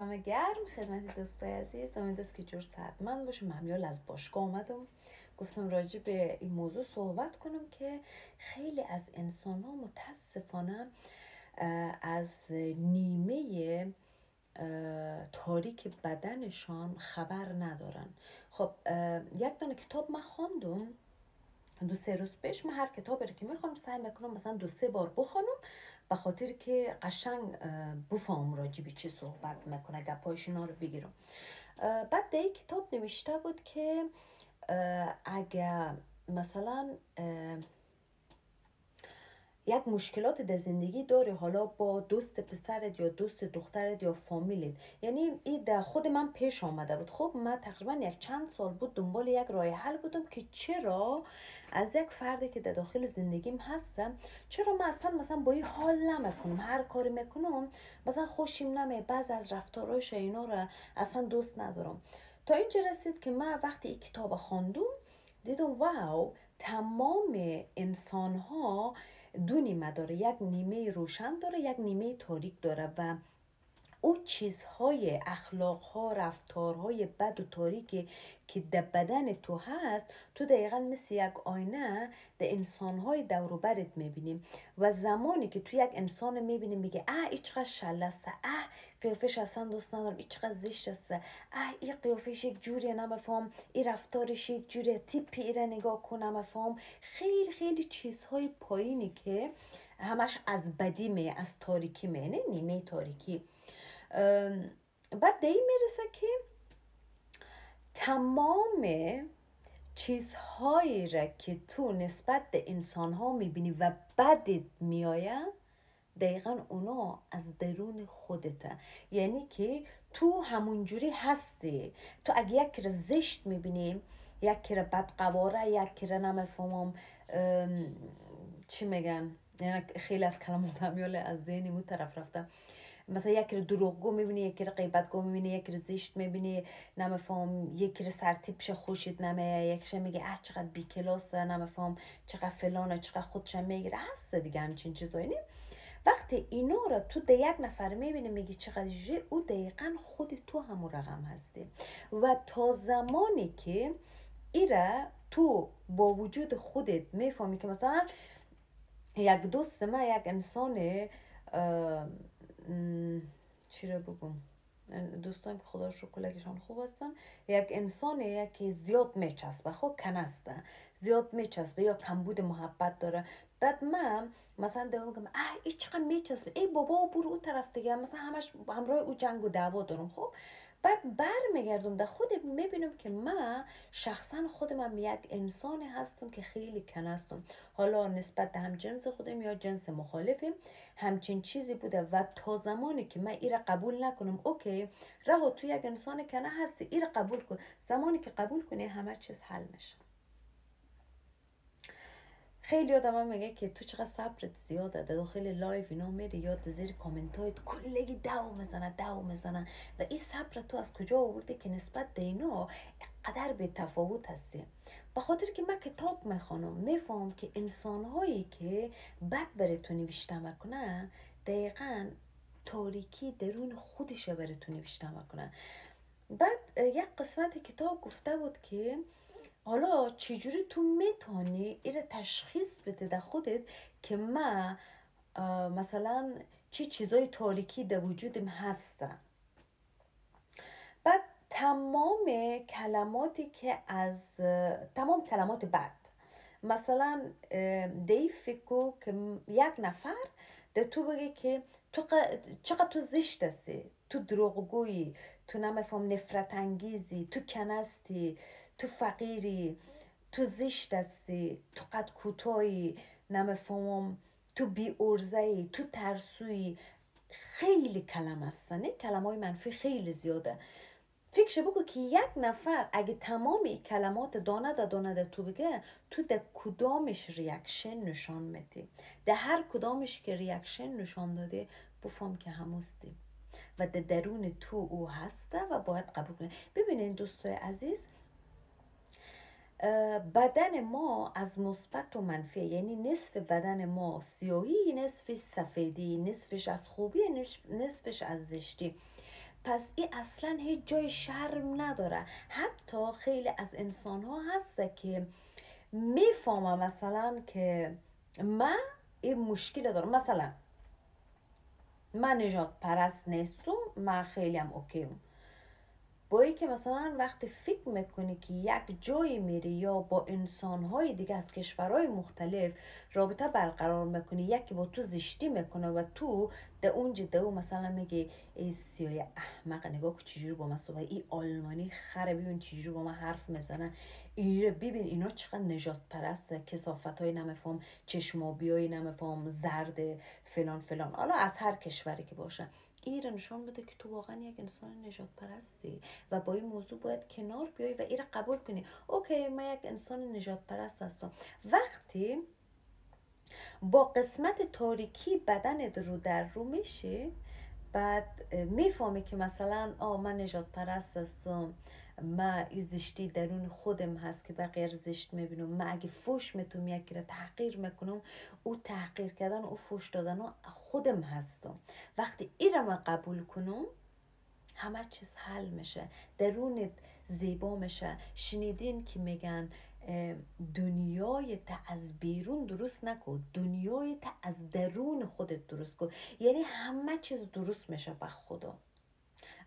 همه گرم خدمت دوستای عزیز، امید است که جور صحتمند باشم. ممنون از باشگاه آمدم، گفتم راجع به این موضوع صحبت کنم که خیلی از انسان ها متاسفانه از نیمه تاریک بدنشان خبر ندارن. خب یک دانه کتاب من خواندم دو سه روز پیش. من هر کتابی رو که میخوام سعی میکنم مثلا دو سه بار بخونم، به خاطر که قشنگ بفهم راجع به چی صحبت میکنه، گپایش اینا رو بگیرم. بعد در کتاب نوشته بود که اگر مثلا یک مشکلات در زندگی داری، حالا با دوست پسرت یا دوست دخترت یا فامیلت، یعنی این در خود من پیش آمده بود. خب من تقریبا یک چند سال بود دنبال یک راه حل بودم که چرا از یک فردی که در داخل زندگیم هستم، چرا من اصلا مثلا با این حال نمیکنم، هر کاری میکنم مثلا خوشیم نمیاد، بعض از رفتاراش اینا رو اصلا دوست ندارم. تا اینجا رسید که من وقتی این کتاب خواندم دیدم واو، تمام انسان ها دو نیمه داره، یک نیمه روشن داره، یک نیمه تاریک داره و او چیزهای اخلاقها رفتارهای بد و تاریکی که در بدن تو هست، تو دقیقا مثل یک آینه در انسانهای دور و برت میبینیم و زمانی که تو یک انسان میبینیم میگه ای چقدر شل است، قیافش اصلا دوست ندارم، ای چقدر زشت است، ای قیافش یک جوری نمیفهم، ای رفتارش یک جوری، تیپی ایره نگاه کنم نمیفهم. خیلی خیلی چیزهای پایینی که همش از بدی می، از تاریکی می، نه نیمه تاریکی. بعد دی میرسه که تمام چیزهایی را که تو نسبت به انسان ها میبینی و بدت میآید، دقیقا اونا از درون خودته. یعنی که تو همونجوری هستی. تو اگه یک را زشت میبینی، یک را بدقواره، یک را نمیفهمم چی میگن، یعنی خیلی از کلمات همیال از ذهنی مو طرف رفته، مثلا یک رو دروغگو میبینی، یک رو غیبتگو میبینی، یک رو زشت میبینی، نمیفهم، یک رو سرتیپش خوشید نمیه، یکش میگه چقدر بی کلاسه، نمیفهم چقدر فلانه، چقدر خودش میگیره، هست دیگه همچین چیزایی. نیم وقتی اینا رو تو ده یک نفر میبینی میگی چقدر جوری، او دقیقا خود تو همون رقم هستی. و تا زمانی که ایره تو با وجود خودت میفهمی که مثلا یک دوست من، یک انسان چی رو بگم، دوستان که خدا شکر کلگشان خوب هستن، یک انسانیه که زیاد میچسبه، خب کنسته، زیاد میچسبه یا کمبود محبت داره. بعد من مثلا دوام میگم ای چقدر میچسبه، ای بابا برو اون طرف دیگه، مثلا همش همراه او جنگ و دعوا دارم. خب بعد برمیگردم در خودم میبینم که من شخصا خودم یک انسانی هستم که خیلی کنستم، حالا نسبت به هم جنس خودم یا جنس مخالفم همچین چیزی بوده. و تا زمانی که من ایره قبول نکنم، اوکی رها تو یک انسان کنه هستی، ایره قبول کن، زمانی که قبول کنی همه چیز حل میشه. خیلی آدم هم میگه که تو چقدر صبرت زیاده، در داخل لایو اینا میری یاد زیر کامنت های کلگی دو میزنه و این صبر تو از کجا آورده که نسبت به اینا قدر به تفاوت هستی؟ به خاطر که من کتاب میخوانم میفهم که انسان هایی که بد برای تو نوشته میکنه دقیقا تاریکی درون خودش برای تو نوشته میکنه. بعد یک قسمت کتاب گفته بود که حالا چجوری تو میتونی ایره تشخیص بده در خودت که من مثلا چی چیزای تاریکی در وجودم هستن. بعد تمام کلماتی که از تمام کلمات بد، مثلا دی فکر که یک نفر ده تو بگه که تو چقدر تو زشت هستی، تو دروغگویی، تو نمیفهم نفرت انگیزی، تو کنستی، تو فقیری، تو زشت هستی، تو قد کوتاهی، نمیفهمم، تو بی ارزهی، تو ترسویی. خیلی کلم هستن، کلم های منفی خیلی زیاده. فکر بگو که یک نفر اگه تمام این کلمات دانه تو بگه، تو در کدامش ریاکشن نشان میدی، در هر کدامش که ریاکشن نشان داده بفهم که هموستی و در درون تو او هسته و باید قبول کنی. ببینین دوستای عزیز، بدن ما از مثبت و منفی، یعنی نصف بدن ما سیاهی، نصفش سفیدی، نصفش از خوبی، نصفش از زشتی. پس این اصلا هیچ جای شرم نداره. حتی خیلی از انسان ها هسته که میفهمم مثلا که من این مشکل دارم، مثلا من نجات پرست نیستم، من خیلی هم اوکیم. با ای که مثلا وقتی فکر میکنی که یک جایی میری یا با انسانهای دیگه از کشورهای مختلف رابطه برقرار میکنی، یکی با تو زشتی میکنه و تو ده اونجا ده او مثلا میگی ای سیای احمق، نگاه که چجوری با من صحبت، ای آلمانی خره، ببین چجوری با من حرف میزنه، این ببین اینا چقدر نجات پرسته، کثافت های نمیفهم، چشمابی های نمیفهم، زرد فلان فلان، حالا از هر کشوری که باشه. این را نشان بده که تو واقعا یک انسان نجات پرستی و با این موضوع باید کنار بیای و این را قبول کنی. اوکی، من یک انسان نجات پرست هستم. وقتی با قسمت تاریکی بدنت رو در رو میشه، بعد میفهمی که مثلا من نجات پرست هستم، من این زشتی درون خودم هست که بقیه زشت میبینم، من اگه فوش میتونم یکی را تحقیر میکنم، او تحقیر کردن او فوش دادن خودم هستم. وقتی این را من قبول کنم، همه چیز حل میشه، درونت زیبا میشه. شنیدین که میگن دنیای تا از بیرون درست نکن، دنیای تا از درون خودت درست کن. یعنی همه چیز درست میشه به خدا.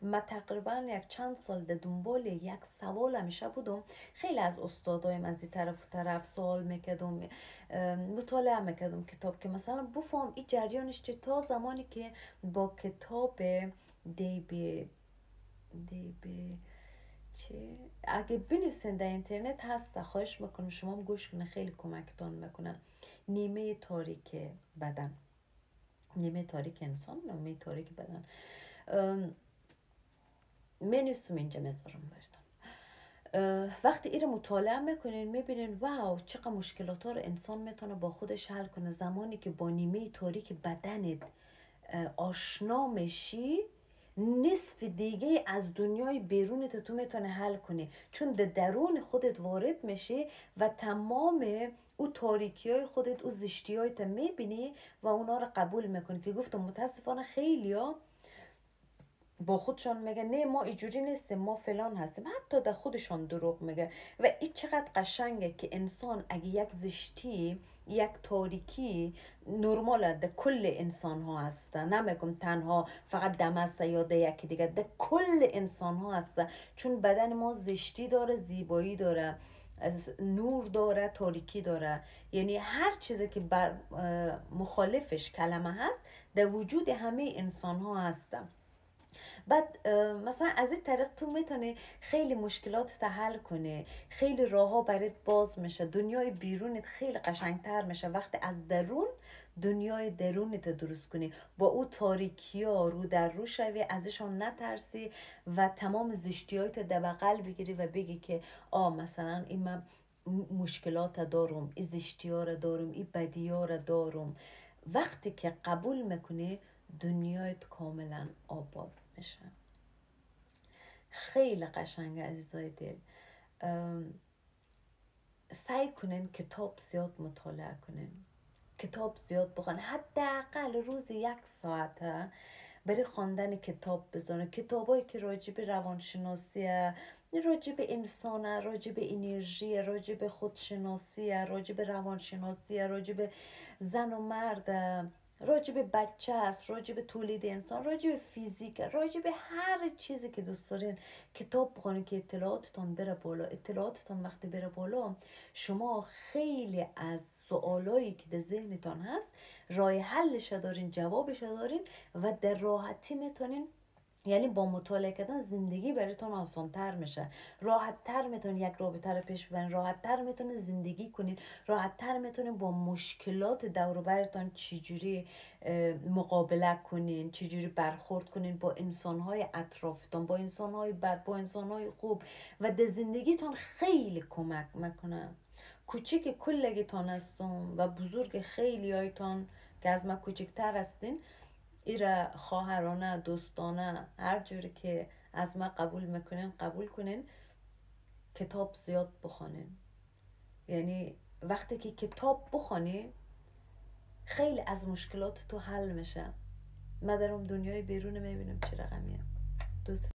من تقریبا یک چند سال در دنبال یک سوال همیشه بودم. خیلی از استادایم از این طرف و طرف سوال میکردم، مطالعه میکردم کتاب که مثلا بفهم این جریانش چه، تا زمانی که با کتاب دیبی چه اگه بنویسین در اینترنت هست، خواهش میکنم شما هم گوش کنه، خیلی کمکتان میکنه. نیمه تاریک بدن، نیمه تاریک انسان، نیمه تاریک بدن. منویسم اینجا میذارم براتون. وقتی این مطالعه میکنین میبینین واو چقدر مشکلات ها رو انسان میتونه با خودش حل کنه. زمانی که با نیمه تاریک بدنت آشنا میشی، نصف دیگه از دنیای بیرونت تو میتونه حل کنی، چون در درون خودت وارد میشه و تمام او تاریکی های خودت، او زشتی های تا میبینی و اونا رو قبول میکنی. که گفتم متاسفانه خیلی ها با خودشان میگه نه ما اینجوری نیستیم، ما فلان هستیم، حتی در خودشان دروغ میگه. و این چقدر قشنگه که انسان اگه یک زشتی، یک تاریکی نرماله در کل انسان ها هسته، نمیگم تنها فقط دمسته یا در یکی دیگه، در کل انسان ها هسته. چون بدن ما زشتی داره، زیبایی داره، نور داره، تاریکی داره. یعنی هر چیزی که بر مخالفش کلمه هست در وجود همه انسان ها هسته. بعد مثلا از این طریق تو میتونی خیلی مشکلات تا حل کنی، خیلی راه ها برات باز میشه، دنیای بیرونت خیلی قشنگتر میشه وقتی از درون دنیای درونت درست کنی، با او تاریکی ها رو در رو شوی، ازشان نترسی و تمام زشتی هایت در بغل بگیری و بگی که مثلا این من مشکلات دارم، این زشتی ها را دارم، این بدی ها را دارم. وقتی که قبول میکنی دنیایت کاملا آباد میشه. خیلی قشنگه عزیزای دل. سعی کنین کتاب زیاد مطالعه کنین، کتاب زیاد بخونین، حداقل روزی 1 ساعت برای خواندن کتاب بذارین. کتابایی که راجع به روانشناسی، راجع به انسان، راجع به انرژی، راجع به خودشناسی، راجع به روانشناسی، راجع به زن و مرد، راجع به بچه است، راجع به تولید انسان، راجع به فیزیک، راجع به هر چیزی که دوست دارین کتاب بخونین که اطلاعاتتون بره بالا. اطلاعاتتون وقتی بره بالا، شما خیلی از سوالایی که در ذهنتان هست راه حلش دارین، جوابش دارین و در راحتی میتونین، یعنی با مطالعه کردن زندگی براتون آسان تر میشه، راحت تر میتونین یک رابطه رو پیش ببرین، راحت تر میتونین زندگی کنین، راحت تر میتونین با مشکلات دور و برتون چجوری مقابله کنین، چجوری برخورد کنین با انسانهای اطرافتون، با انسانهای بد، با انسانهای خوب، و در زندگیتون خیلی کمک میکنه. کوچیک کلگیتان هستم و بزرگ خیلی هایتان که از ما کوچکتر هستین، ایره خواهرانه، دوستانه، هر جوری که از ما قبول میکنین قبول کنین. کتاب زیاد بخونین. یعنی وقتی که کتاب بخونی خیلی از مشکلات تو حل میشه. من درم دنیای بیرون میبینم چه رقمیه. دوست